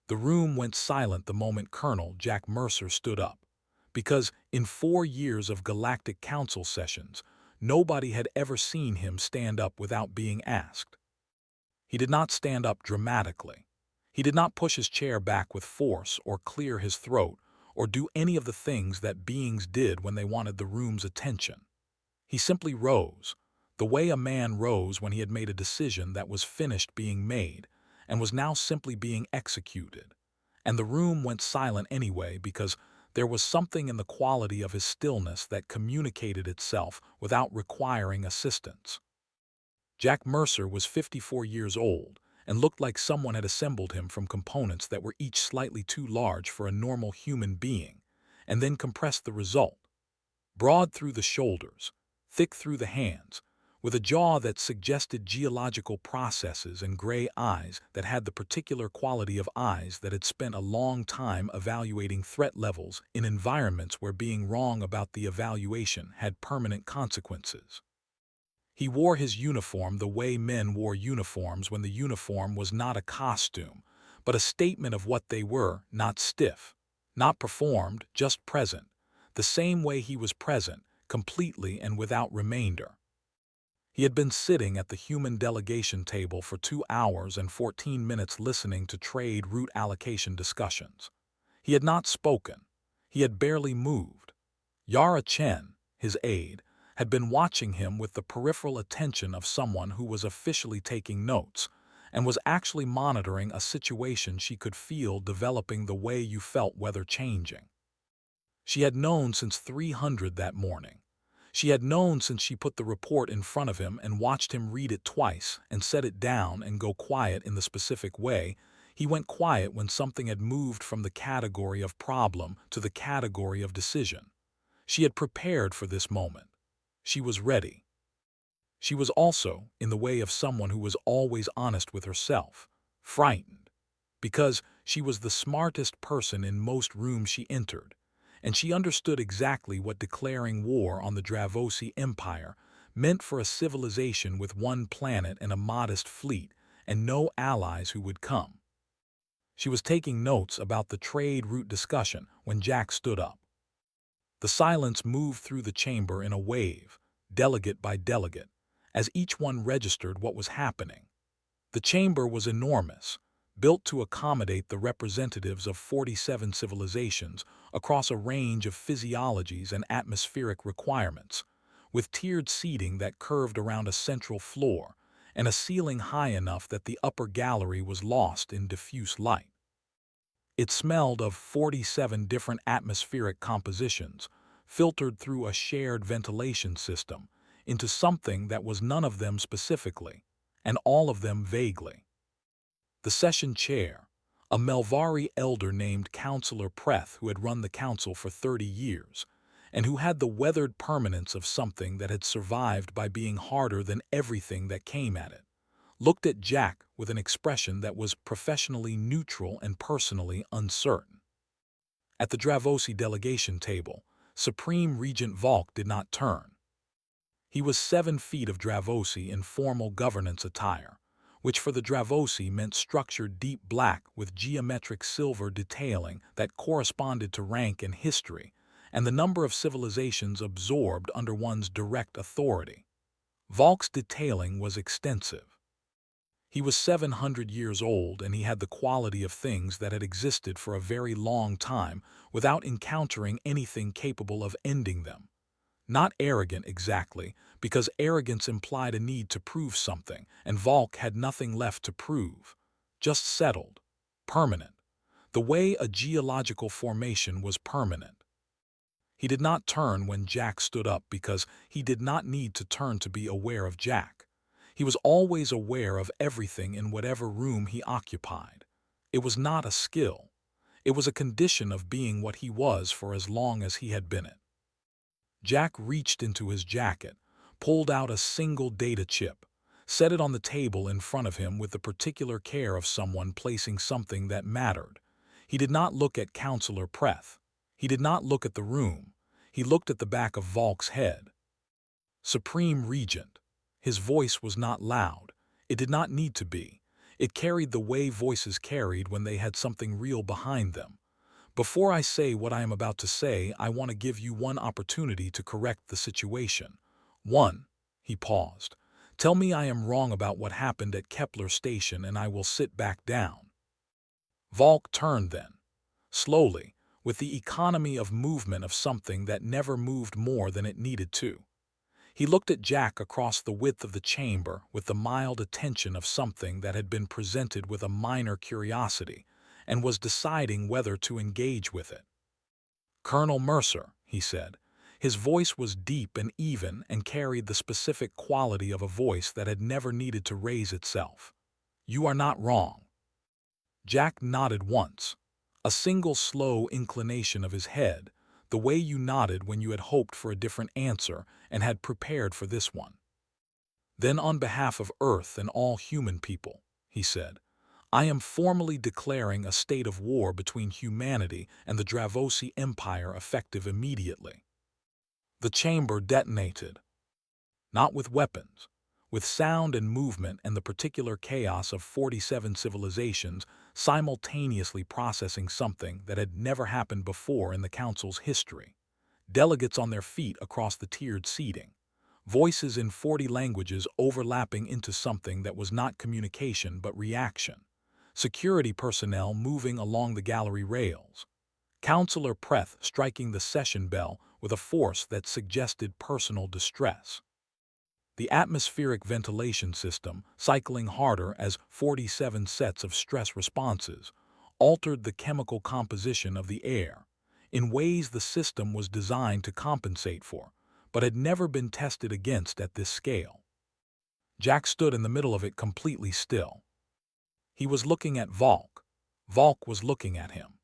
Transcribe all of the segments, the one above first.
The room went silent the moment Colonel Jack Mercer stood up, because in 4 years of Galactic Council sessions, nobody had ever seen him stand up without being asked. He did not stand up dramatically. He did not push his chair back with force or clear his throat or do any of the things that beings did when they wanted the room's attention. He simply rose, the way a man rose when he had made a decision that was finished being made and was now simply being executed. And the room went silent anyway because there was something in the quality of his stillness that communicated itself without requiring assistance. Jack Mercer was 54 years old and looked like someone had assembled him from components that were each slightly too large for a normal human being, and then compressed the result. Broad through the shoulders, thick through the hands, with a jaw that suggested geological processes and gray eyes that had the particular quality of eyes that had spent a long time evaluating threat levels in environments where being wrong about the evaluation had permanent consequences. He wore his uniform the way men wore uniforms when the uniform was not a costume, but a statement of what they were, not stiff, not performed, just present, the same way he was present, completely and without remainder. He had been sitting at the human delegation table for 2 hours and 14 minutes listening to trade route allocation discussions. He had not spoken. He had barely moved. Yara Chen, his aide, had been watching him with the peripheral attention of someone who was officially taking notes and was actually monitoring a situation she could feel developing the way you felt weather changing. She had known since 300 that morning. She had known since she put the report in front of him and watched him read it twice and set it down and go quiet in the specific way. He went quiet when something had moved from the category of problem to the category of decision. She had prepared for this moment. She was ready. She was also, in the way of someone who was always honest with herself, frightened, because she was the smartest person in most rooms she entered, and she understood exactly what declaring war on the Dravosi Empire meant for a civilization with one planet and a modest fleet and no allies who would come. She was taking notes about the trade route discussion when Jack stood up. The silence moved through the chamber in a wave, delegate by delegate, as each one registered what was happening. The chamber was enormous, built to accommodate the representatives of 47 civilizations across a range of physiologies and atmospheric requirements, with tiered seating that curved around a central floor and a ceiling high enough that the upper gallery was lost in diffuse light. It smelled of 47 different atmospheric compositions, filtered through a shared ventilation system, into something that was none of them specifically, and all of them vaguely. The session chair, a Melvari elder named Counselor Preth who had run the council for 30 years, and who had the weathered permanence of something that had survived by being harder than everything that came at it, looked at Jack with an expression that was professionally neutral and personally uncertain. At the Dravosi delegation table, Supreme Regent Valk did not turn. He was 7 feet of Dravosi in formal governance attire, which for the Dravosi meant structured deep black with geometric silver detailing that corresponded to rank and history, and the number of civilizations absorbed under one's direct authority. Valk's detailing was extensive. He was 700 years old and he had the quality of things that had existed for a very long time without encountering anything capable of ending them. Not arrogant exactly, because arrogance implied a need to prove something, and Valk had nothing left to prove. Just settled. Permanent. The way a geological formation was permanent. He did not turn when Jack stood up because he did not need to turn to be aware of Jack. He was always aware of everything in whatever room he occupied. It was not a skill. It was a condition of being what he was for as long as he had been it. Jack reached into his jacket, pulled out a single data chip, set it on the table in front of him with the particular care of someone placing something that mattered. He did not look at Counselor Preth. He did not look at the room. He looked at the back of Valk's head. Supreme Regent. His voice was not loud. It did not need to be. It carried the way voices carried when they had something real behind them. Before I say what I am about to say, I want to give you one opportunity to correct the situation. 1. He paused. Tell me I am wrong about what happened at Kepler Station and I will sit back down. Volk turned then, slowly, with the economy of movement of something that never moved more than it needed to. He looked at Jack across the width of the chamber with the mild attention of something that had been presented with a minor curiosity and was deciding whether to engage with it. "Colonel Mercer," he said. His voice was deep and even and carried the specific quality of a voice that had never needed to raise itself. "You are not wrong." Jack nodded once, a single slow inclination of his head, the way you nodded when you had hoped for a different answer and had prepared for this one. "Then on behalf of Earth and all human people," he said, "I am formally declaring a state of war between humanity and the Dravosi Empire effective immediately." The chamber detonated. Not with weapons, with sound and movement and the particular chaos of 47 civilizations simultaneously processing something that had never happened before in the Council's history. Delegates on their feet across the tiered seating. Voices in 40 languages overlapping into something that was not communication but reaction. Security personnel moving along the gallery rails. Councillor Preth striking the session bell with a force that suggested personal distress. The atmospheric ventilation system, cycling harder as 47 sets of stress responses, altered the chemical composition of the air in ways the system was designed to compensate for, but had never been tested against at this scale. Jack stood in the middle of it completely still. He was looking at Volk. Volk was looking at him.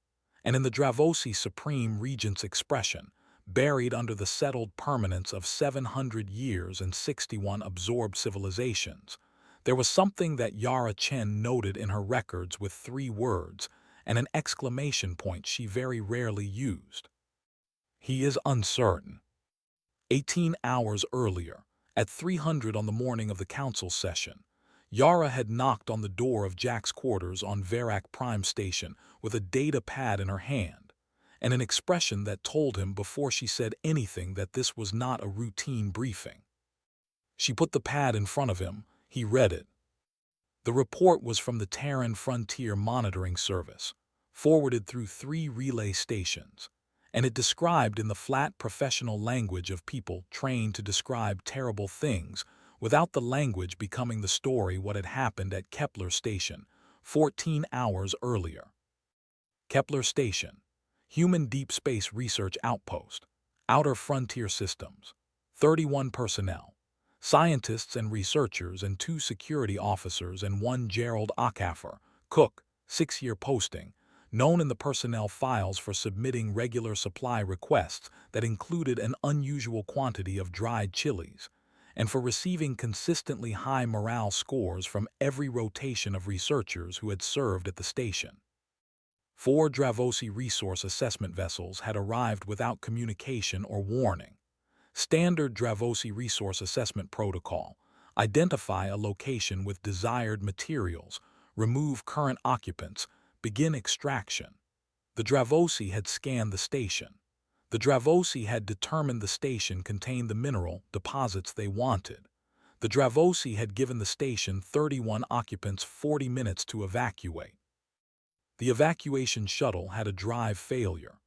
And in the Dravosi Supreme Regent's expression, buried under the settled permanence of 700 years and 61 absorbed civilizations, there was something that Yara Chen noted in her records with 3 words and an exclamation point she very rarely used. "He is uncertain." 18 hours earlier, at 300 on the morning of the council session, Yara had knocked on the door of Jack's quarters on Verak Prime Station with a data pad in her hand, and an expression that told him before she said anything that this was not a routine briefing. She put the pad in front of him. He read it. The report was from the Terran Frontier Monitoring Service, forwarded through 3 relay stations, and it described in the flat professional language of people trained to describe terrible things without the language becoming the story what had happened at Kepler Station 14 hours earlier. Kepler Station, Human Deep Space Research Outpost, Outer Frontier Systems, 31 personnel, scientists and researchers and 2 security officers and 1 Gerald Acaffer, cook, 6-year posting, known in the personnel files for submitting regular supply requests that included an unusual quantity of dried chilies, and for receiving consistently high morale scores from every rotation of researchers who had served at the station. 4 Dravosi resource assessment vessels had arrived without communication or warning. Standard Dravosi resource assessment protocol: identify a location with desired materials, remove current occupants, begin extraction. The Dravosi had scanned the station. The Dravosi had determined the station contained the mineral deposits they wanted. The Dravosi had given the station 31 occupants 40 minutes to evacuate. The evacuation shuttle had a drive failure,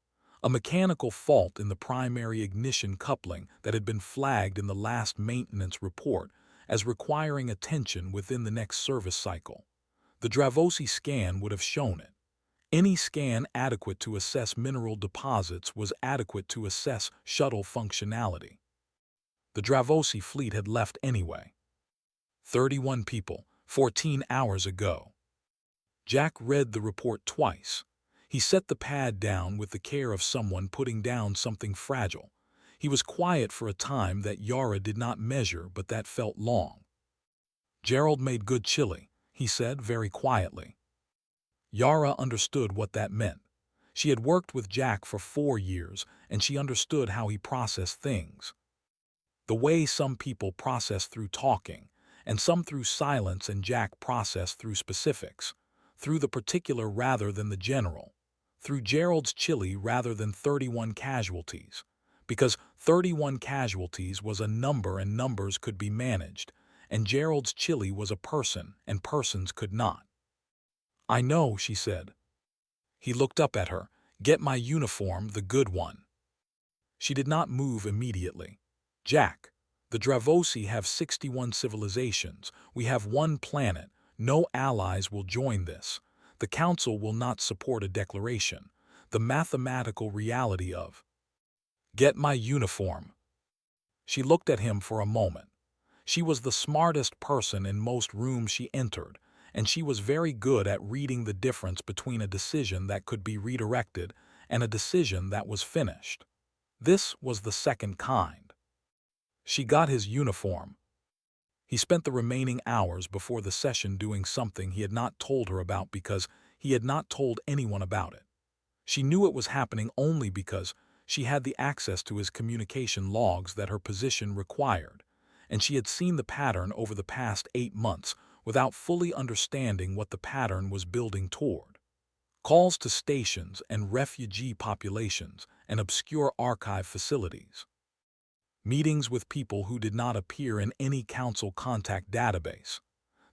a mechanical fault in the primary ignition coupling that had been flagged in the last maintenance report as requiring attention within the next service cycle. The Dravosi scan would have shown it. Any scan adequate to assess mineral deposits was adequate to assess shuttle functionality. The Dravosi fleet had left anyway. 31 people, 14 hours ago. Jack read the report twice. He set the pad down with the care of someone putting down something fragile. He was quiet for a time that Yara did not measure but that felt long. "Gerald made good chili," he said very quietly. Yara understood what that meant. She had worked with Jack for 4 years, and she understood how he processed things. The way some people process through talking, and some through silence, and Jack processed through specifics, through the particular rather than the general, through Gerald's chili rather than 31 casualties, because 31 casualties was a number and numbers could be managed, and Gerald's chili was a person and persons could not. "I know," she said. He looked up at her. "Get my uniform, the good one." She did not move immediately. "Jack, the Dravosi have 61 civilizations. We have one planet. No allies will join this. The Council will not support a declaration. The mathematical reality of—" "Get my uniform." She looked at him for a moment. She was the smartest person in most rooms she entered, and she was very good at reading the difference between a decision that could be redirected and a decision that was finished. This was the second kind. She got his uniform. He spent the remaining hours before the session doing something he had not told her about because he had not told anyone about it. She knew it was happening only because she had the access to his communication logs that her position required, and she had seen the pattern over the past 8 months without fully understanding what the pattern was building toward. Calls to stations and refugee populations and obscure archive facilities. Meetings with people who did not appear in any council contact database.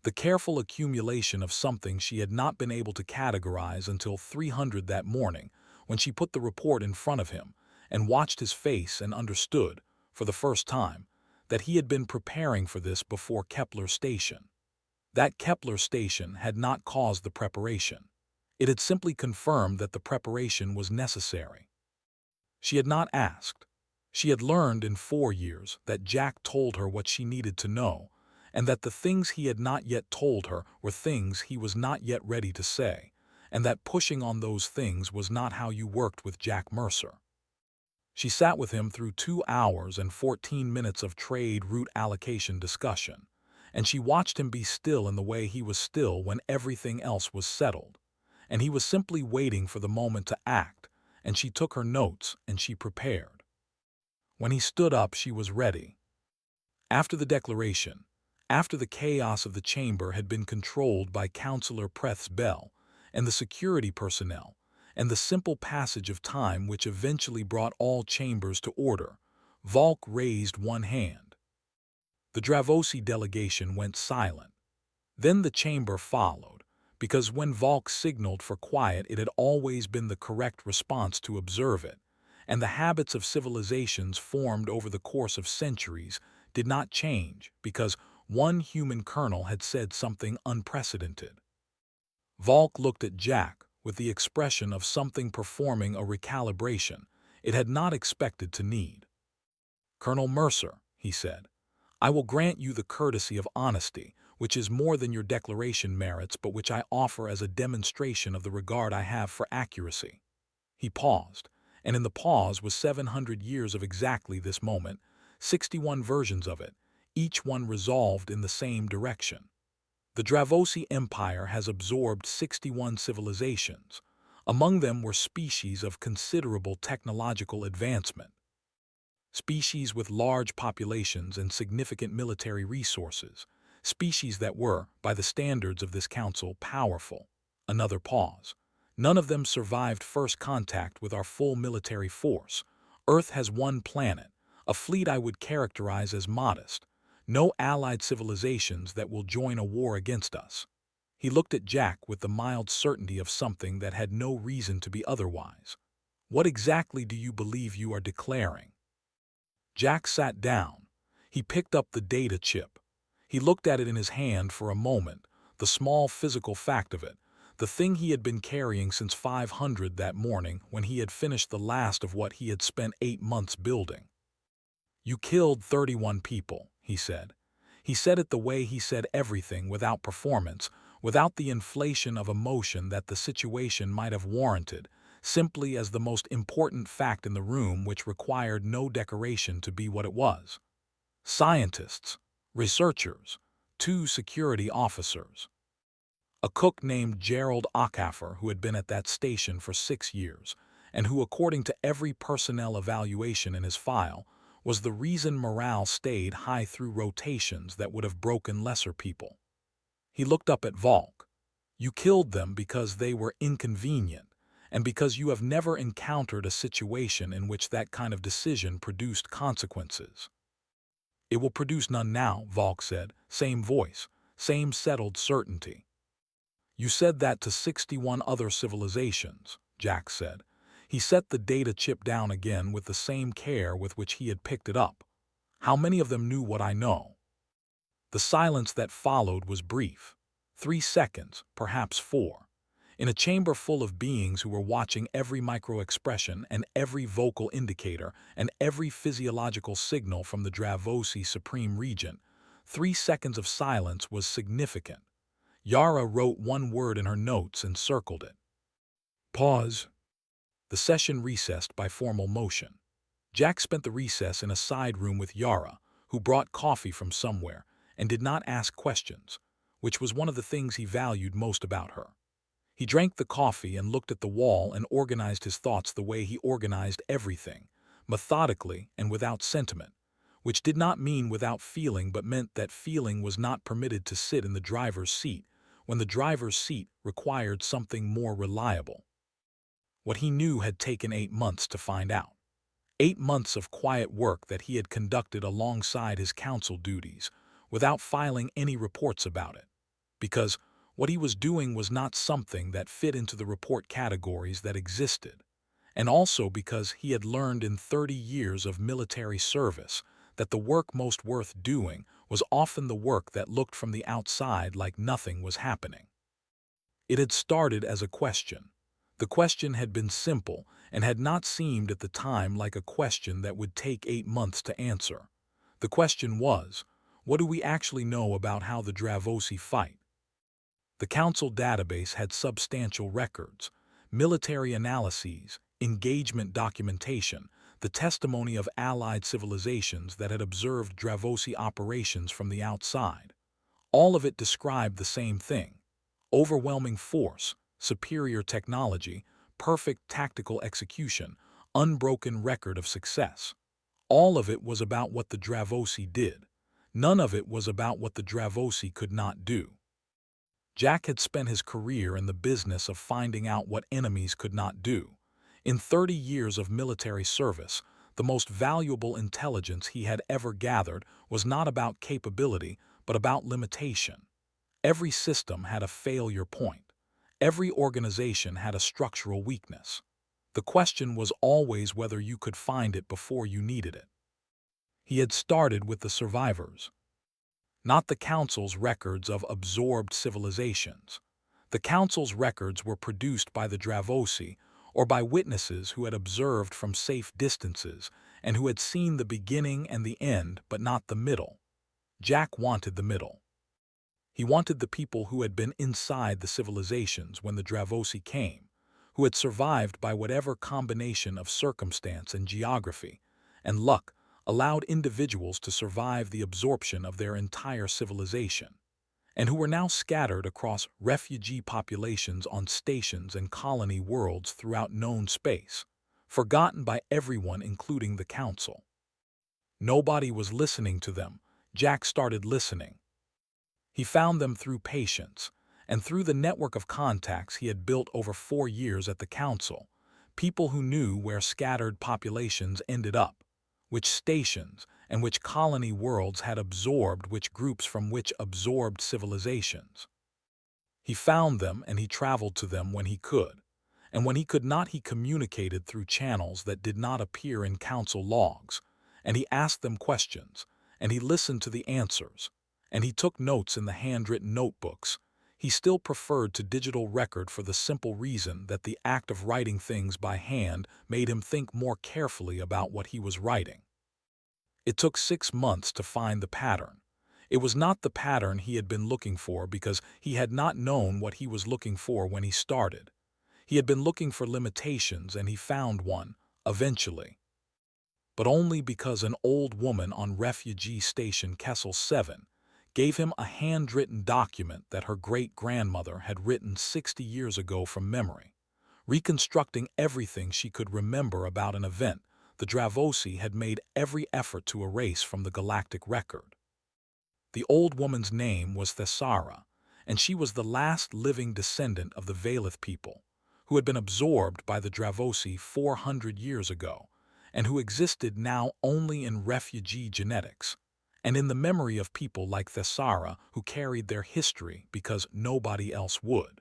The careful accumulation of something she had not been able to categorize until 300 that morning when she put the report in front of him and watched his face and understood, for the first time, that he had been preparing for this before Kepler Station. That Kepler Station had not caused the preparation. It had simply confirmed that the preparation was necessary. She had not asked. She had learned in 4 years that Jack told her what she needed to know, and that the things he had not yet told her were things he was not yet ready to say, and that pushing on those things was not how you worked with Jack Mercer. She sat with him through 2 hours and 14 minutes of trade route allocation discussion, and she watched him be still in the way he was still when everything else was settled, and he was simply waiting for the moment to act, and she took her notes and she prepared. When he stood up, she was ready. After the declaration, after the chaos of the chamber had been controlled by Counselor Preth's bell and the security personnel, and the simple passage of time which eventually brought all chambers to order, Volk raised one hand. The Dravosi delegation went silent. Then the chamber followed, because when Volk signaled for quiet, it had always been the correct response to observe it, and the habits of civilizations formed over the course of centuries did not change because one human colonel had said something unprecedented. Volk looked at Jack with the expression of something performing a recalibration it had not expected to need. "Colonel Mercer," he said, "I will grant you the courtesy of honesty, which is more than your declaration merits, but which I offer as a demonstration of the regard I have for accuracy." He paused, and in the pause was 700 years of exactly this moment, 61 versions of it, each one resolved in the same direction. The Dravosi Empire has absorbed 61 civilizations. Among them were species of considerable technological advancement, species with large populations and significant military resources, species that were, by the standards of this council, powerful. Another pause. None of them survived first contact with our full military force. Earth has one planet, a fleet I would characterize as modest. No allied civilizations that will join a war against us. He looked at Jack with the mild certainty of something that had no reason to be otherwise. "What exactly do you believe you are declaring?" Jack sat down. He picked up the data chip. He looked at it in his hand for a moment, the small physical fact of it, the thing he had been carrying since 500 that morning when he had finished the last of what he had spent 8 months building. "You killed 31 people," he said. He said it the way he said everything, without performance, without the inflation of emotion that the situation might have warranted, simply as the most important fact in the room, which required no decoration to be what it was. Scientists, researchers, 2 security officers. A cook named Gerald Ockhaffer, who had been at that station for 6 years, and who, according to every personnel evaluation in his file, was the reason morale stayed high through rotations that would have broken lesser people. He looked up at Volk. You killed them because they were inconvenient, and because you have never encountered a situation in which that kind of decision produced consequences. It will produce none now, Volk said, same voice, same settled certainty. You said that to 61 other civilizations, Jack said. He set the data chip down again with the same care with which he had picked it up. How many of them knew what I know? The silence that followed was brief. 3 seconds, perhaps 4. In a chamber full of beings who were watching every micro-expression and every vocal indicator and every physiological signal from the Dravosi Supreme Regent, 3 seconds of silence was significant. Yara wrote one word in her notes and circled it. Pause. The session recessed by formal motion. Jack spent the recess in a side room with Yara, who brought coffee from somewhere, and did not ask questions, which was one of the things he valued most about her. He drank the coffee and looked at the wall and organized his thoughts the way he organized everything, methodically and without sentiment, which did not mean without feeling but meant that feeling was not permitted to sit in the driver's seat when the driver's seat required something more reliable. What he knew had taken 8 months to find out. 8 months of quiet work that he had conducted alongside his council duties, without filing any reports about it, because what he was doing was not something that fit into the report categories that existed, and also because he had learned in 30 years of military service that the work most worth doing was often the work that looked from the outside like nothing was happening. It had started as a question. The question had been simple and had not seemed at the time like a question that would take 8 months to answer. The question was, what do we actually know about how the Dravosi fight? The Council database had substantial records, military analyses, engagement documentation, the testimony of allied civilizations that had observed Dravosi operations from the outside. All of it described the same thing: overwhelming force, superior technology, perfect tactical execution, unbroken record of success. All of it was about what the Dravosi did. None of it was about what the Dravosi could not do. Jack had spent his career in the business of finding out what enemies could not do. In 30 years of military service, the most valuable intelligence he had ever gathered was not about capability, but about limitation. Every system had a failure point. Every organization had a structural weakness. The question was always whether you could find it before you needed it. He had started with the survivors, not the Council's records of absorbed civilizations. The Council's records were produced by the Dravosi or by witnesses who had observed from safe distances and who had seen the beginning and the end but not the middle. Jack wanted the middle. He wanted the people who had been inside the civilizations when the Dravosi came, who had survived by whatever combination of circumstance and geography and luck allowed individuals to survive the absorption of their entire civilization, and who were now scattered across refugee populations on stations and colony worlds throughout known space, forgotten by everyone including the Council. Nobody was listening to them. Jack started listening. He found them through patience, and through the network of contacts he had built over 4 years at the Council, people who knew where scattered populations ended up, which stations and which colony worlds had absorbed which groups from which absorbed civilizations. He found them and he traveled to them when he could, and when he could not he communicated through channels that did not appear in Council logs, and he asked them questions, and he listened to the answers, and he took notes in the handwritten notebooks. He still preferred to digital record for the simple reason that the act of writing things by hand made him think more carefully about what he was writing. It took 6 months to find the pattern. It was not the pattern he had been looking for because he had not known what he was looking for when he started. He had been looking for limitations and he found one, eventually. But only because an old woman on refugee station Kessel 7 gave him a handwritten document that her great-grandmother had written 60 years ago from memory, reconstructing everything she could remember about an event, the Dravosi had made every effort to erase from the galactic record. The old woman's name was Thessara, and she was the last living descendant of the Valith people, who had been absorbed by the Dravosi 400 years ago, and who existed now only in refugee genetics, and in the memory of people like Thessara who carried their history because nobody else would.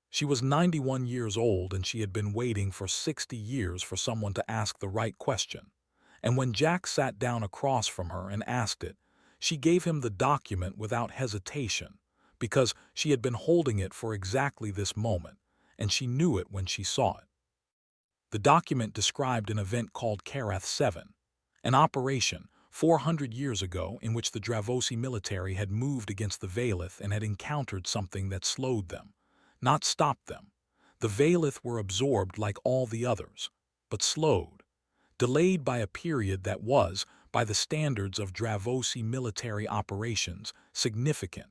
She was 91 years old, and she had been waiting for 60 years for someone to ask the right question. And when Jack sat down across from her and asked it, she gave him the document without hesitation, because she had been holding it for exactly this moment, and she knew it when she saw it. The document described an event called Karath 7, an operation 400 years ago in which the Dravosi military had moved against the Valith and had encountered something that slowed them, not stopped them. The Valith were absorbed like all the others, but slowed, delayed by a period that was, by the standards of Dravosi military operations, significant.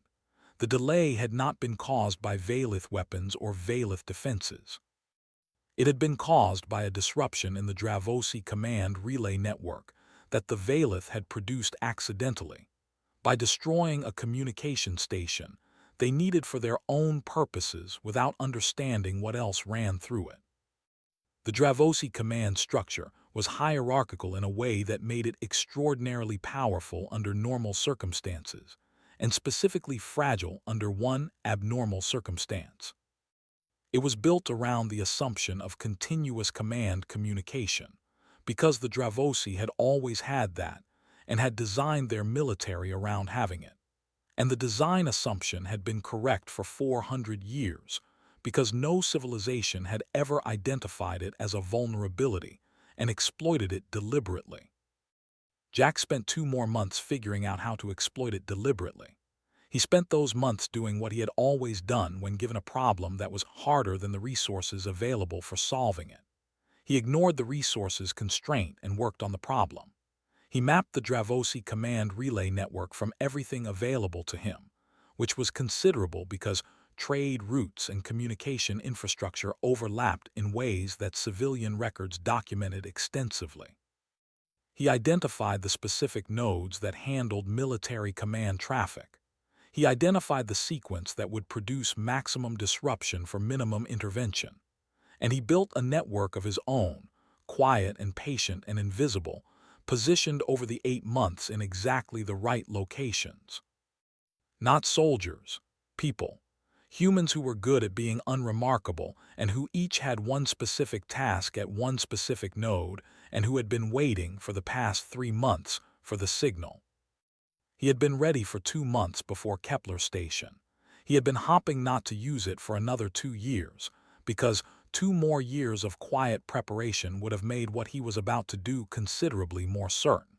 The delay had not been caused by Valith weapons or Valith defenses. It had been caused by a disruption in the Dravosi command relay network that the Valith had produced accidentally, by destroying a communication station they needed for their own purposes without understanding what else ran through it. The Dravosi command structure was hierarchical in a way that made it extraordinarily powerful under normal circumstances, and specifically fragile under one abnormal circumstance. It was built around the assumption of continuous command communication, because the Dravosi had always had that and had designed their military around having it. And the design assumption had been correct for 400 years, because no civilization had ever identified it as a vulnerability and exploited it deliberately. Jack spent 2 more months figuring out how to exploit it deliberately. He spent those months doing what he had always done when given a problem that was harder than the resources available for solving it. He ignored the resources constraint and worked on the problem. He mapped the Dravosi command relay network from everything available to him, which was considerable because trade routes and communication infrastructure overlapped in ways that civilian records documented extensively. He identified the specific nodes that handled military command traffic. He identified the sequence that would produce maximum disruption for minimum intervention. And he built a network of his own, quiet and patient and invisible, positioned over the 8 months in exactly the right locations. Not soldiers, people. Humans who were good at being unremarkable and who each had one specific task at one specific node and who had been waiting for the past 3 months for the signal. He had been ready for 2 months before Kepler Station. He had been hopping not to use it for another 2 years, because 2 more years of quiet preparation would have made what he was about to do considerably more certain.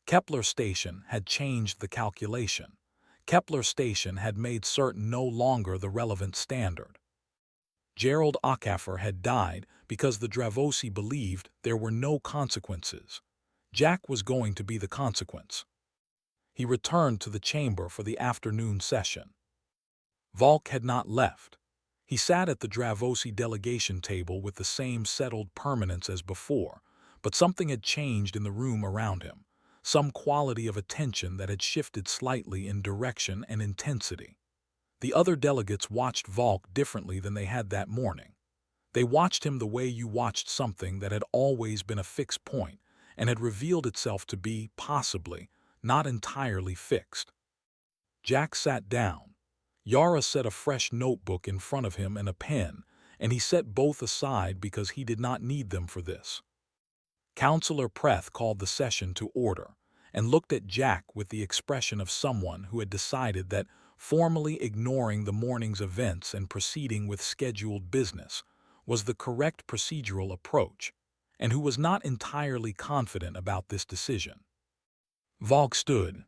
Kepler Station had changed the calculation. Kepler Station had made certain no longer the relevant standard. Gerald Acaffer had died because the Dravosi believed there were no consequences. Jack was going to be the consequence. He returned to the chamber for the afternoon session. Valk had not left. He sat at the Dravosi delegation table with the same settled permanence as before, but something had changed in the room around him, some quality of attention that had shifted slightly in direction and intensity. The other delegates watched Valk differently than they had that morning. They watched him the way you watched something that had always been a fixed point and had revealed itself to be, possibly, not entirely fixed. Jack sat down. Yara set a fresh notebook in front of him and a pen, and he set both aside because he did not need them for this. Counselor Preth called the session to order and looked at Jack with the expression of someone who had decided that formally ignoring the morning's events and proceeding with scheduled business was the correct procedural approach, and who was not entirely confident about this decision. Valk stood.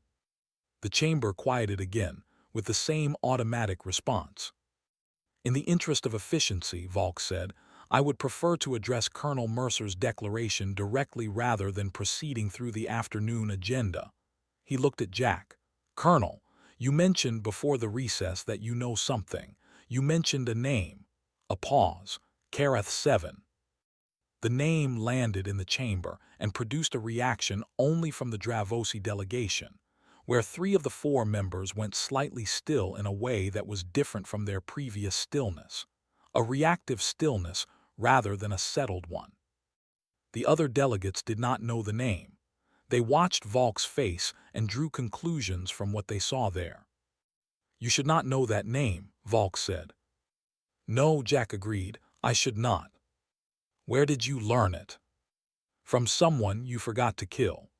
The chamber quieted again, with the same automatic response. In the interest of efficiency, Valk said, I would prefer to address Colonel Mercer's declaration directly rather than proceeding through the afternoon agenda. He looked at Jack. Colonel, you mentioned before the recess that you know something. You mentioned a name. A pause. Karath 7. The name landed in the chamber and produced a reaction only from the Dravosi delegation, where 3 of the 4 members went slightly still in a way that was different from their previous stillness, a reactive stillness rather than a settled one. The other delegates did not know the name. They watched Volk's face and drew conclusions from what they saw there. "You should not know that name," Volk said. "No," Jack agreed, "I should not." "Where did you learn it?" "From someone you forgot to kill."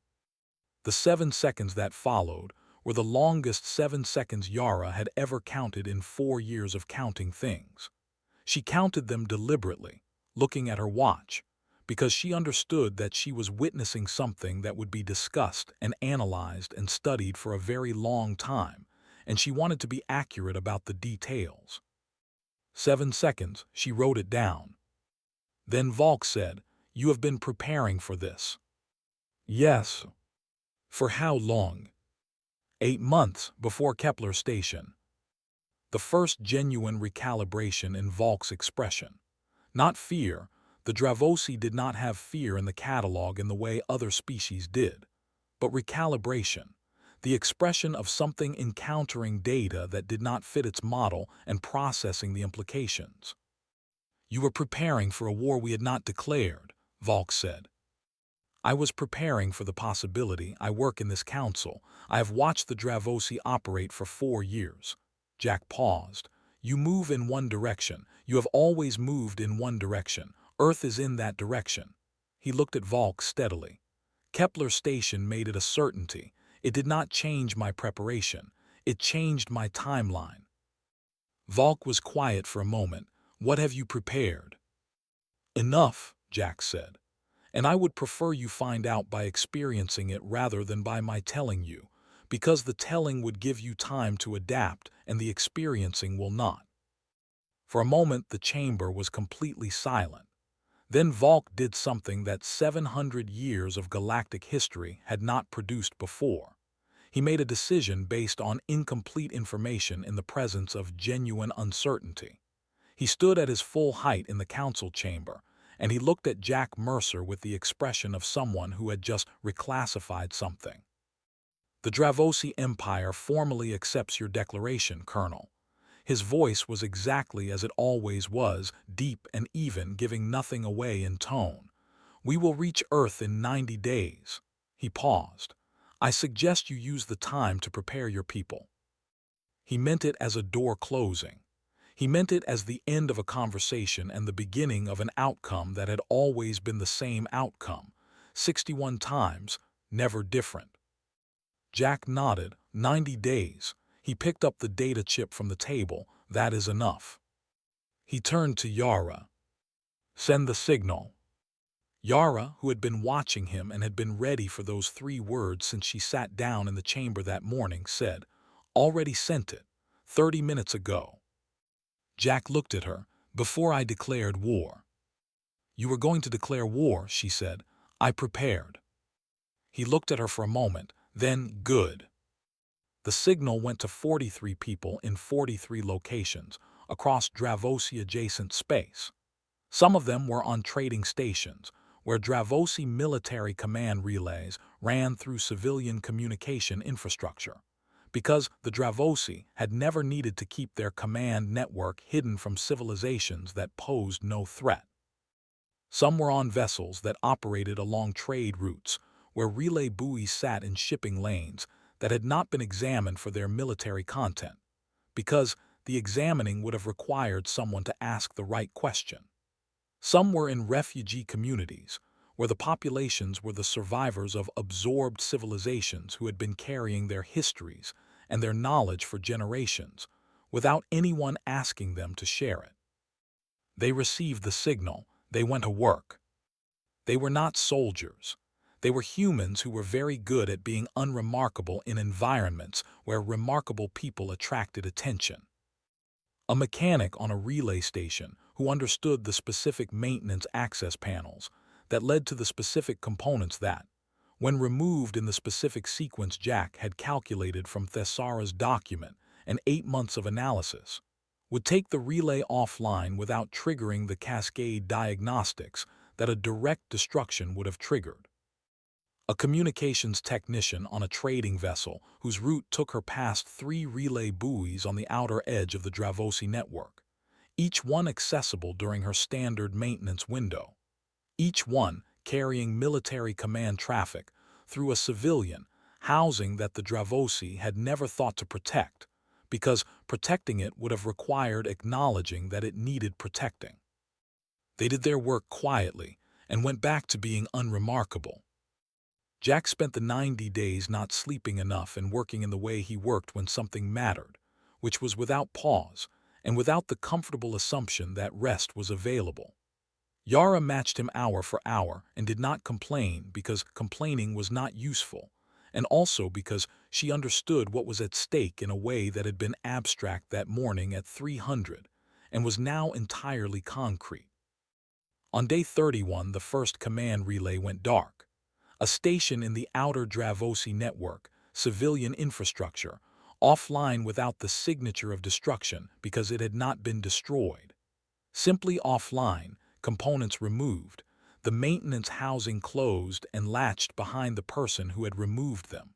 The 7 seconds that followed were the longest 7 seconds Yara had ever counted in 4 years of counting things. She counted them deliberately, looking at her watch, because she understood that she was witnessing something that would be discussed and analyzed and studied for a very long time, and she wanted to be accurate about the details. 7 seconds, she wrote it down. Then Volk said, "You have been preparing for this." "Yes." "For how long?" 8 months before Kepler station. The first genuine recalibration in Volk's expression. Not fear. The Dravosi did not have fear in the catalog in the way other species did, but recalibration, the expression of something encountering data that did not fit its model and processing the implications. "You were preparing for a war we had not declared," Volk said. "I was preparing for the possibility. I work in this council. I have watched the Dravosi operate for 4 years. Jack paused. "You move in one direction. You have always moved in one direction. Earth is in that direction." He looked at Volk steadily. "Kepler station made it a certainty. It did not change my preparation. It changed my timeline." Volk was quiet for a moment. "What have you prepared?" "Enough," Jack said. "And I would prefer you find out by experiencing it rather than by my telling you, because the telling would give you time to adapt and the experiencing will not." For a moment the chamber was completely silent. Then Volk did something that 700 years of galactic history had not produced before. He made a decision based on incomplete information in the presence of genuine uncertainty. He stood at his full height in the council chamber, and he looked at Jack Mercer with the expression of someone who had just reclassified something. "The Dravosi Empire formally accepts your declaration, Colonel." His voice was exactly as it always was, deep and even, giving nothing away in tone. "We will reach Earth in 90 days. He paused. "I suggest you use the time to prepare your people." He meant it as a door closing. He meant it as the end of a conversation and the beginning of an outcome that had always been the same outcome, 61 times, never different. Jack nodded. 90 days. He picked up the data chip from the table. "That is enough." He turned to Yara. "Send the signal." Yara, who had been watching him and had been ready for those 3 words since she sat down in the chamber that morning, said, "Already sent it. 30 minutes ago." Jack looked at her. "Before I declared war." "You were going to declare war," she said. "I prepared." He looked at her for a moment. Then, "Good." The signal went to 43 people in 43 locations across Dravosi-adjacent space. Some of them were on trading stations, where Dravosi military command relays ran through civilian communication infrastructure, because the Dravosi had never needed to keep their command network hidden from civilizations that posed no threat. Some were on vessels that operated along trade routes, where relay buoys sat in shipping lanes that had not been examined for their military content, because the examining would have required someone to ask the right question. Some were in refugee communities, where the populations were the survivors of absorbed civilizations who had been carrying their histories and their knowledge for generations, without anyone asking them to share it. They received the signal. They went to work. They were not soldiers. They were humans who were very good at being unremarkable in environments where remarkable people attracted attention. A mechanic on a relay station who understood the specific maintenance access panels that led to the specific components that, when removed in the specific sequence Jack had calculated from Thesara's document and 8 months of analysis, would take the relay offline without triggering the cascade diagnostics that a direct destruction would have triggered. A communications technician on a trading vessel whose route took her past 3 relay buoys on the outer edge of the Dravosi network, each one accessible during her standard maintenance window, each one carrying military command traffic through a civilian housing that the Dravosi had never thought to protect, because protecting it would have required acknowledging that it needed protecting. They did their work quietly and went back to being unremarkable. Jack spent the 90 days not sleeping enough and working in the way he worked when something mattered, which was without pause and without the comfortable assumption that rest was available. Yara matched him hour for hour and did not complain because complaining was not useful, and also because she understood what was at stake in a way that had been abstract that morning at 300 and was now entirely concrete. On day 31, the first command relay went dark. A station in the outer Dravosi network, civilian infrastructure, offline without the signature of destruction because it had not been destroyed. Simply offline, components removed, the maintenance housing closed and latched behind the person who had removed them.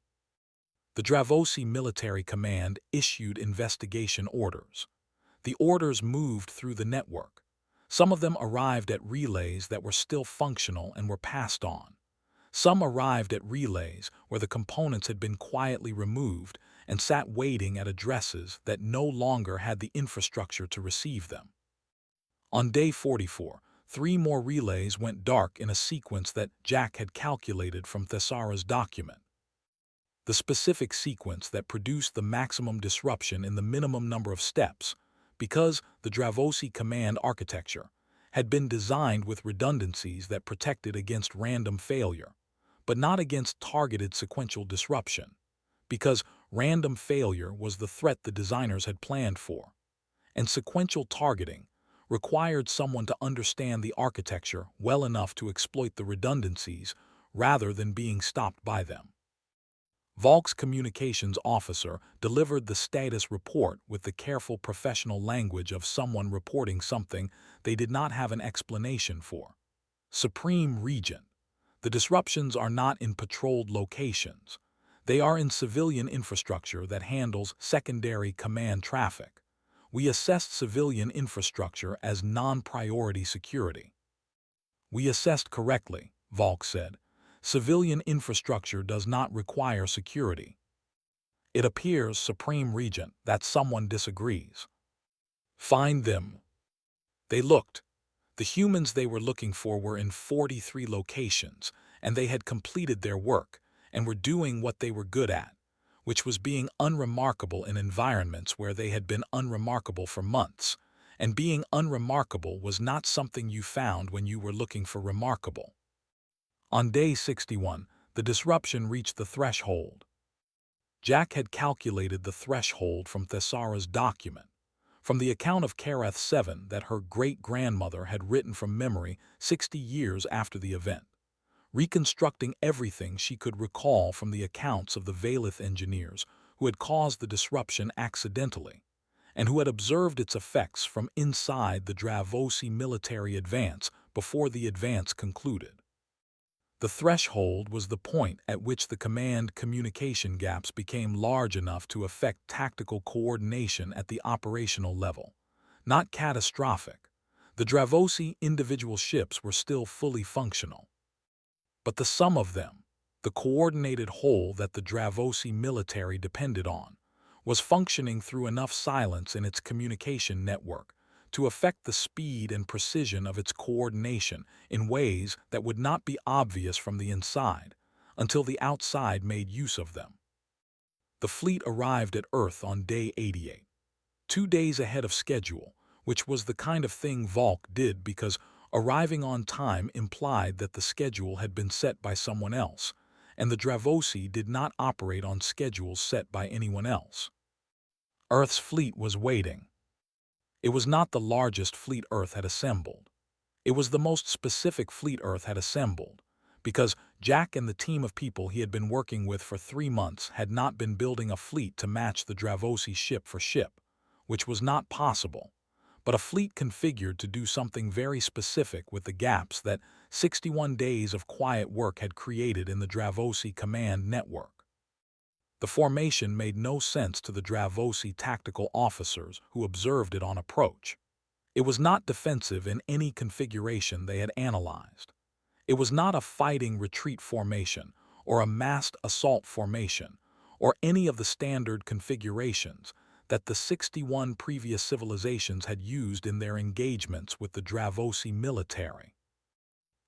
The Dravosi Military Command issued investigation orders. The orders moved through the network. Some of them arrived at relays that were still functional and were passed on. Some arrived at relays where the components had been quietly removed and sat waiting at addresses that no longer had the infrastructure to receive them. On day 44, 3 more relays went dark in a sequence that Jack had calculated from Thessara's document. The specific sequence that produced the maximum disruption in the minimum number of steps, because the Dravosi command architecture had been designed with redundancies that protected against random failure, but not against targeted sequential disruption, because random failure was the threat the designers had planned for, and sequential targeting required someone to understand the architecture well enough to exploit the redundancies rather than being stopped by them. Volk's communications officer delivered the status report with the careful professional language of someone reporting something they did not have an explanation for. Supreme Regent, the disruptions are not in patrolled locations. They are in civilian infrastructure that handles secondary command traffic. We assessed civilian infrastructure as non-priority security. We assessed correctly, Volk said. Civilian infrastructure does not require security. It appears, Supreme Regent, that someone disagrees. Find them. They looked. The humans they were looking for were in 43 locations, and they had completed their work and were doing what they were good at, which was being unremarkable in environments where they had been unremarkable for months, and being unremarkable was not something you found when you were looking for remarkable. On day 61, the disruption reached the threshold. Jack had calculated the threshold from Thessara's document, from the account of Kareth 7 that her great-grandmother had written from memory 60 years after the event, reconstructing everything she could recall from the accounts of the Valith engineers who had caused the disruption accidentally, and who had observed its effects from inside the Dravosi military advance before the advance concluded. The threshold was the point at which the command communication gaps became large enough to affect tactical coordination at the operational level. Not catastrophic. The Dravosi individual ships were still fully functional. But the sum of them, the coordinated whole that the Dravosi military depended on, was functioning through enough silence in its communication network to affect the speed and precision of its coordination in ways that would not be obvious from the inside until the outside made use of them. The fleet arrived at Earth on day 88, 2 days ahead of schedule, which was the kind of thing Volk did because arriving on time implied that the schedule had been set by someone else, and the Dravosi did not operate on schedules set by anyone else. Earth's fleet was waiting. It was not the largest fleet Earth had assembled. It was the most specific fleet Earth had assembled, because Jack and the team of people he had been working with for 3 months had not been building a fleet to match the Dravosi ship for ship, which was not possible, but a fleet configured to do something very specific with the gaps that 61 days of quiet work had created in the Dravosi command network. The formation made no sense to the Dravosi tactical officers who observed it on approach. It was not defensive in any configuration they had analyzed. It was not a fighting retreat formation or a massed assault formation or any of the standard configurations that the 61 previous civilizations had used in their engagements with the Dravosi military.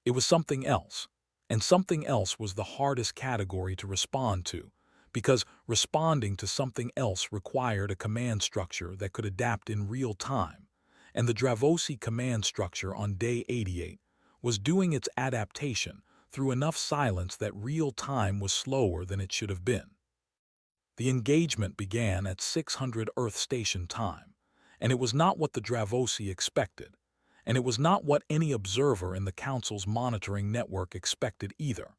It was something else, and something else was the hardest category to respond to, because responding to something else required a command structure that could adapt in real time, and the Dravosi command structure on day 88 was doing its adaptation through enough silence that real time was slower than it should have been. The engagement began at 600 Earth Station time, and it was not what the Dravosi expected, and it was not what any observer in the Council's monitoring network expected either,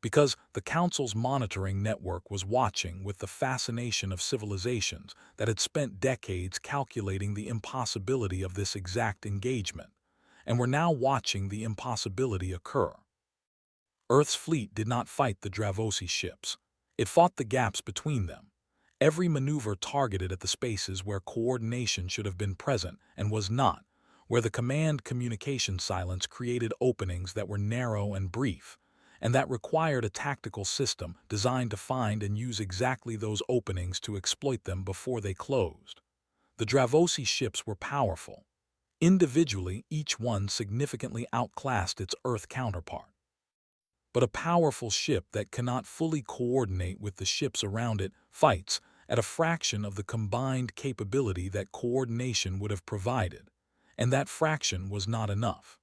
because the Council's monitoring network was watching with the fascination of civilizations that had spent decades calculating the impossibility of this exact engagement, and were now watching the impossibility occur. Earth's fleet did not fight the Dravosi ships. It fought the gaps between them. Every maneuver targeted at the spaces where coordination should have been present and was not, where the command communication silence created openings that were narrow and brief, and that required a tactical system designed to find and use exactly those openings to exploit them before they closed. The Dravosi ships were powerful. Individually, each one significantly outclassed its Earth counterpart. But a powerful ship that cannot fully coordinate with the ships around it fights at a fraction of the combined capability that coordination would have provided, and that fraction was not enough.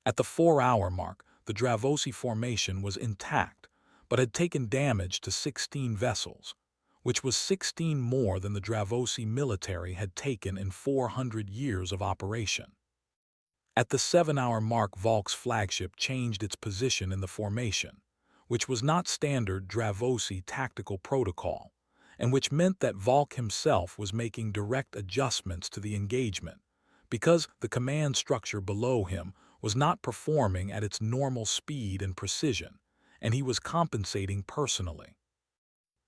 At the 4-hour mark, the Dravosi formation was intact, but had taken damage to 16 vessels, which was 16 more than the Dravosi military had taken in 400 years of operation. At the 7-hour mark, Volk's flagship changed its position in the formation, which was not standard Dravosi tactical protocol, and which meant that Volk himself was making direct adjustments to the engagement, because the command structure below him was not performing at its normal speed and precision, and he was compensating personally.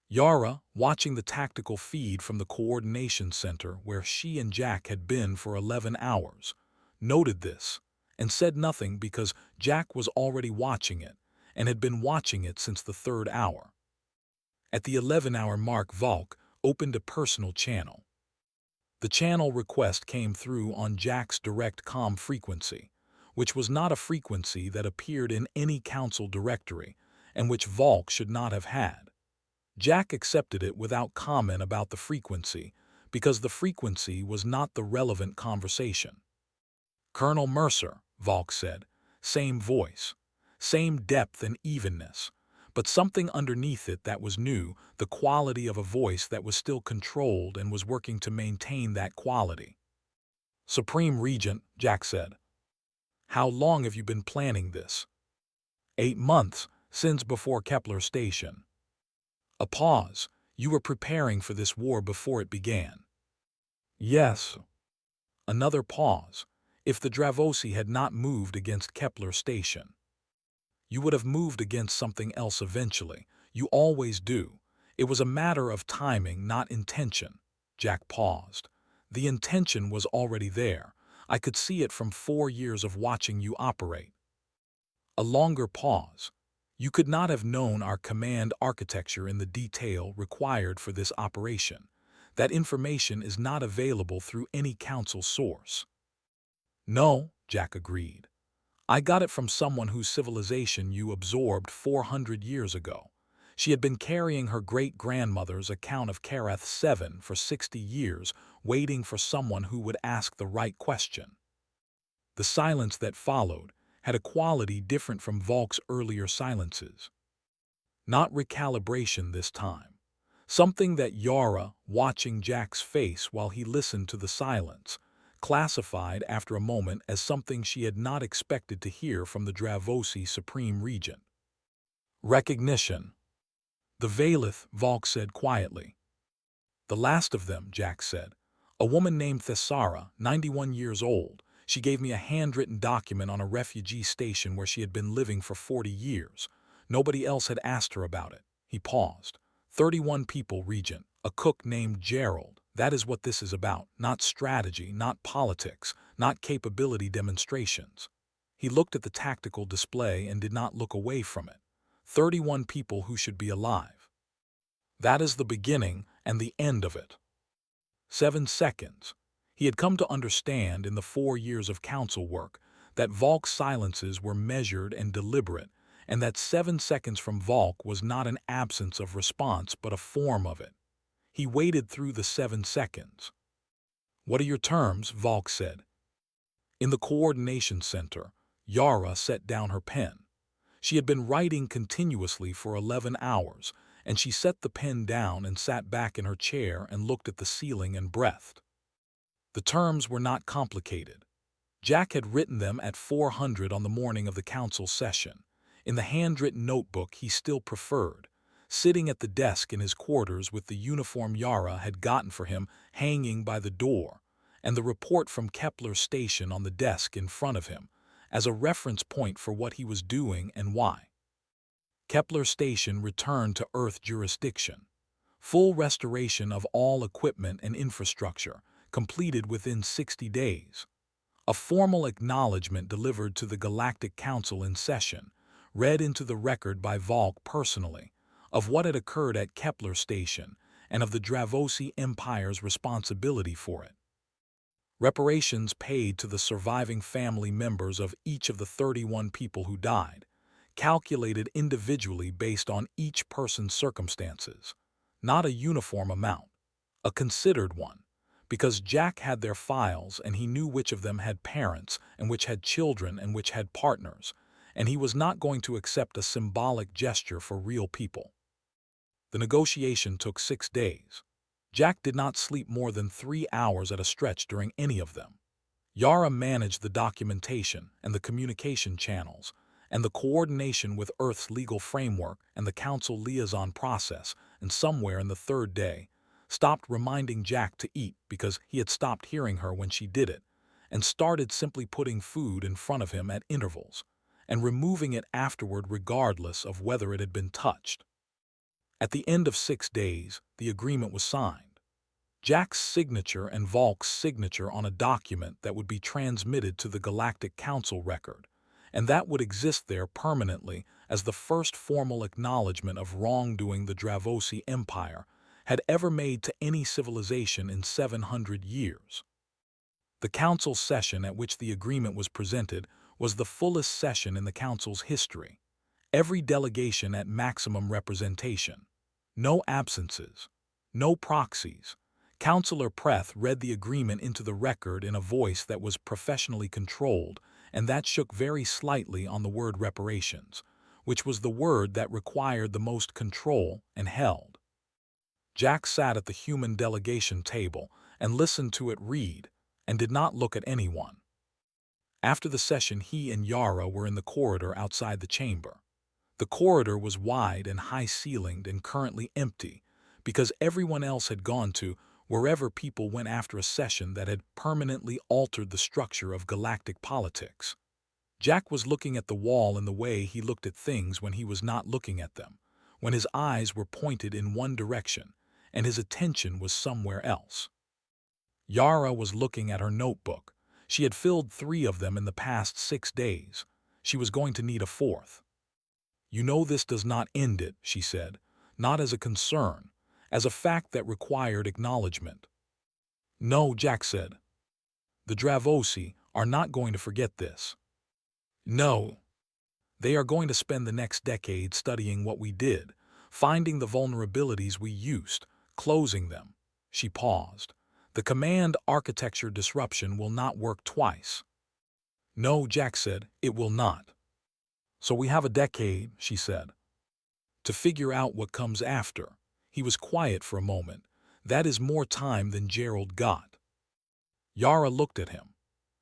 Yara, watching the tactical feed from the coordination center where she and Jack had been for 11 hours, noted this, and said nothing because Jack was already watching it and had been watching it since the 3rd hour. At the 11-hour mark, Volk opened a personal channel. The channel request came through on Jack's direct comm frequency, which was not a frequency that appeared in any council directory and which Volk should not have had. Jack accepted it without comment about the frequency because the frequency was not the relevant conversation. "Colonel Mercer," Volk said, same voice, same depth and evenness, but something underneath it that was new, the quality of a voice that was still controlled and was working to maintain that quality. "Supreme Regent," Jack said, "how long have you been planning this?" 8 months, since before Kepler Station." A pause. "You were preparing for this war before it began." "Yes." Another pause. "If the Dravosi had not moved against Kepler Station, you would have moved against something else eventually. You always do. It was a matter of timing, not intention." Jack paused. "The intention was already there. I could see it from 4 years of watching you operate." A longer pause. "You could not have known our command architecture in the detail required for this operation. That information is not available through any council source." "No," Jack agreed. "I got it from someone whose civilization you absorbed 400 years ago. She had been carrying her great-grandmother's account of Karath 7 for 60 years, waiting for someone who would ask the right question." The silence that followed had a quality different from Volk's earlier silences. Not recalibration this time. Something that Yara, watching Jack's face while he listened to the silence, classified after a moment as something she had not expected to hear from the Dravosi Supreme Regent. "Recognition." "The Valith," Volk said quietly. "The last of them," Jack said. A woman named Thessara, 91 years old. She gave me a handwritten document on a refugee station where she had been living for 40 years. Nobody else had asked her about it. He paused. 31 people, Regent. A cook named Gerald. That is what this is about. Not strategy, not politics, not capability demonstrations. He looked at the tactical display and did not look away from it. 31 people who should be alive. That is the beginning and the end of it. 7 seconds. He had come to understand in the 4 years of council work that Volk's silences were measured and deliberate, and that 7 seconds from Volk was not an absence of response but a form of it. He waited through the 7 seconds. "What are your terms?" Volk said. In the coordination center, Yara set down her pen. She had been writing continuously for 11 hours, and she set the pen down and sat back in her chair and looked at the ceiling and breathed. The terms were not complicated. Jack had written them at 400 on the morning of the council session, in the handwritten notebook he still preferred, sitting at the desk in his quarters with the uniform Yara had gotten for him hanging by the door, and the report from Kepler Station on the desk in front of him, as a reference point for what he was doing and why. Kepler Station returned to Earth jurisdiction. Full restoration of all equipment and infrastructure, completed within 60 days. A formal acknowledgement delivered to the Galactic Council in session, read into the record by Volk personally, of what had occurred at Kepler Station and of the Dravosi Empire's responsibility for it. Reparations paid to the surviving family members of each of the 31 people who died, calculated individually based on each person's circumstances. Not a uniform amount, a considered one, because Jack had their files and he knew which of them had parents and which had children and which had partners, and he was not going to accept a symbolic gesture for real people. The negotiation took 6 days. Jack did not sleep more than 3 hours at a stretch during any of them. Yara managed the documentation and the communication channels, and the coordination with Earth's legal framework and the council liaison process, and somewhere in the 3rd day, stopped reminding Jack to eat because he had stopped hearing her when she did it, and started simply putting food in front of him at intervals, and removing it afterward regardless of whether it had been touched. At the end of 6 days, the agreement was signed. Jack's signature and Volk's signature on a document that would be transmitted to the Galactic Council record, and that would exist there permanently as the first formal acknowledgement of wrongdoing the Dravosi Empire had ever made to any civilization in 700 years. The council session at which the agreement was presented was the fullest session in the council's history. Every delegation at maximum representation. No absences. No proxies. Councillor Preth read the agreement into the record in a voice that was professionally controlled and that shook very slightly on the word reparations, which was the word that required the most control and held. Jack sat at the human delegation table and listened to it read and did not look at anyone. After the session, he and Yara were in the corridor outside the chamber. The corridor was wide and high-ceilinged and currently empty because everyone else had gone to wherever people went after a session that had permanently altered the structure of galactic politics. Jack was looking at the wall in the way he looked at things when he was not looking at them, when his eyes were pointed in one direction and his attention was somewhere else. Yara was looking at her notebook. She had filled 3 of them in the past 6 days. She was going to need a 4th. "You know this does not end it," she said, not as a concern, as a fact that required acknowledgement. "No," Jack said. "The Dravosi are not going to forget this. No. They are going to spend the next decade studying what we did, finding the vulnerabilities we used, closing them." She paused. "The command architecture disruption will not work twice." "No," Jack said, "it will not." "So we have a decade," she said, "to figure out what comes after." He was quiet for a moment. "That is more time than Gerald got." Yara looked at him.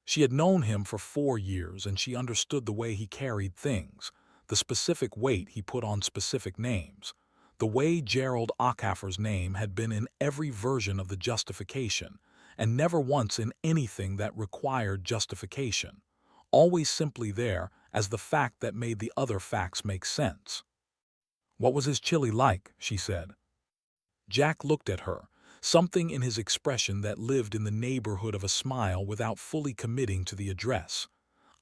She had known him for 4 years and she understood the way he carried things, the specific weight he put on specific names, the way Gerald Ockhafer's name had been in every version of the justification, and never once in anything that required justification, always simply there as the fact that made the other facts make sense. "What was his chili like?" she said. Jack looked at her, something in his expression that lived in the neighborhood of a smile without fully committing to the address.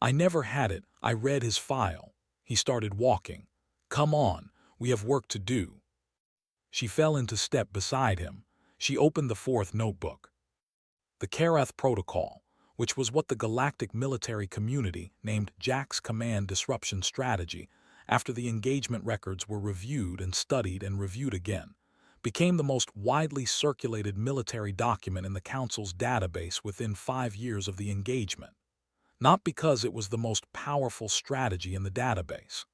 "I never had it. I read his file." He started walking. "Come on, we have work to do." She fell into step beside him. She opened the fourth notebook. The Karath Protocol, which was what the galactic military community named Jack's Command Disruption Strategy after the engagement records were reviewed and studied and reviewed again, became the most widely circulated military document in the Council's database within 5 years of the engagement. Not because it was the most powerful strategy in the database.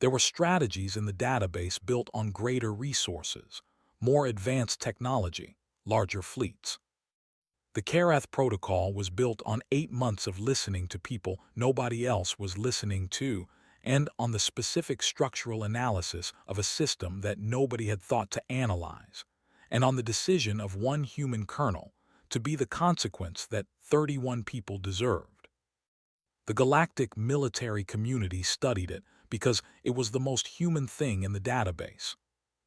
There were strategies in the database built on greater resources, more advanced technology, larger fleets. The Karath Protocol was built on 8 months of listening to people nobody else was listening to, and on the specific structural analysis of a system that nobody had thought to analyze, and on the decision of one human colonel to be the consequence that 31 people deserved. The galactic military community studied it because it was the most human thing in the database.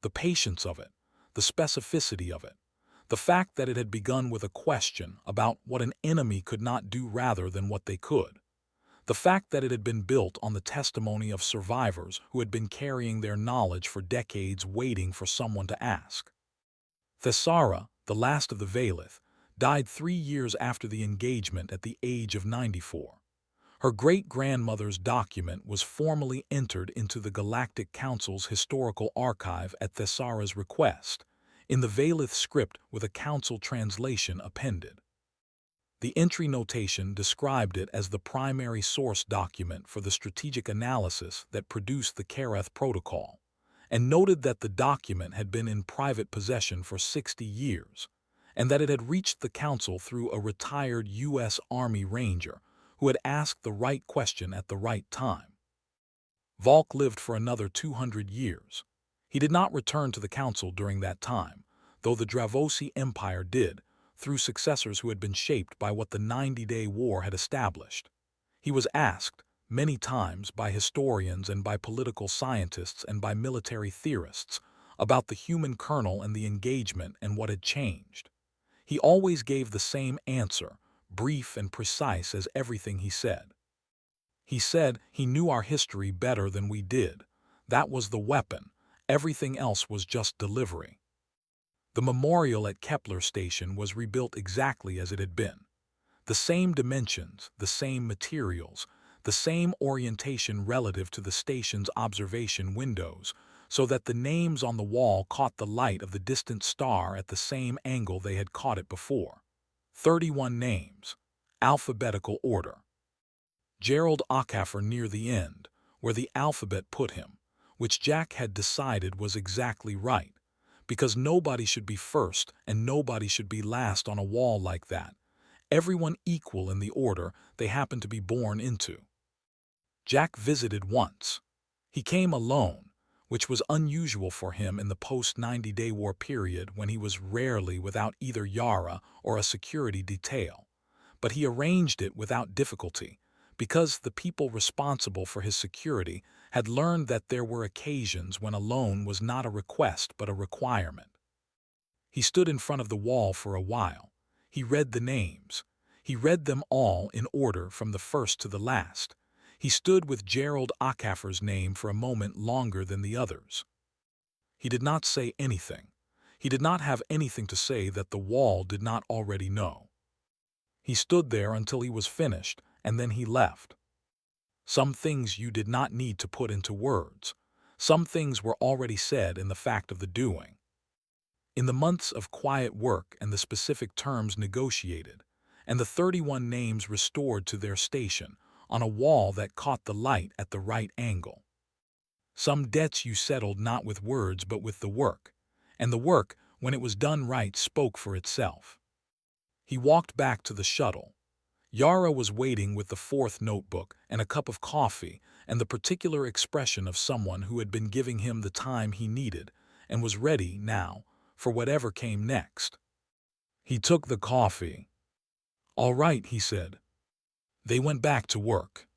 The patience of it, the specificity of it, the fact that it had begun with a question about what an enemy could not do rather than what they could. The fact that it had been built on the testimony of survivors who had been carrying their knowledge for decades waiting for someone to ask. Thessara, the last of the Valith, died 3 years after the engagement at the age of 94. Her great-grandmother's document was formally entered into the Galactic Council's historical archive at Thessara's request, in the Valith script with a council translation appended. The entry notation described it as the primary source document for the strategic analysis that produced the Karath Protocol, and noted that the document had been in private possession for 60 years, and that it had reached the council through a retired U.S. Army Ranger who had asked the right question at the right time. Valk lived for another 200 years. He did not return to the council during that time, though the Dravosi Empire did, through successors who had been shaped by what the 90-Day War had established. He was asked, many times by historians and by political scientists and by military theorists, about the human kernel and the engagement and what had changed. He always gave the same answer, brief and precise as everything he said. He said he knew our history better than we did. That was the weapon. Everything else was just delivery. The memorial at Kepler Station was rebuilt exactly as it had been. The same dimensions, the same materials, the same orientation relative to the station's observation windows, so that the names on the wall caught the light of the distant star at the same angle they had caught it before. 31 names. Alphabetical order. Gerald Ockhaffer near the end, where the alphabet put him, which Jack had decided was exactly right, because nobody should be first and nobody should be last on a wall like that, everyone equal in the order they happened to be born into. Jack visited once. He came alone, which was unusual for him in the post-90-Day War period when he was rarely without either Yara or a security detail. But he arranged it without difficulty, because the people responsible for his security had learned that there were occasions when alone was not a request but a requirement. He stood in front of the wall for a while. He read the names. He read them all in order from the first to the last. He stood with Gerald Ockhaffer's name for a moment longer than the others. He did not say anything. He did not have anything to say that the wall did not already know. He stood there until he was finished, and then he left. Some things you did not need to put into words. Some things were already said in the fact of the doing. In the months of quiet work and the specific terms negotiated, and the 31 names restored to their station on a wall that caught the light at the right angle. Some debts you settled not with words but with the work, and the work, when it was done right, spoke for itself. He walked back to the shuttle. Yara was waiting with the fourth notebook and a cup of coffee and the particular expression of someone who had been giving him the time he needed and was ready, now, for whatever came next. He took the coffee. "All right," he said. They went back to work.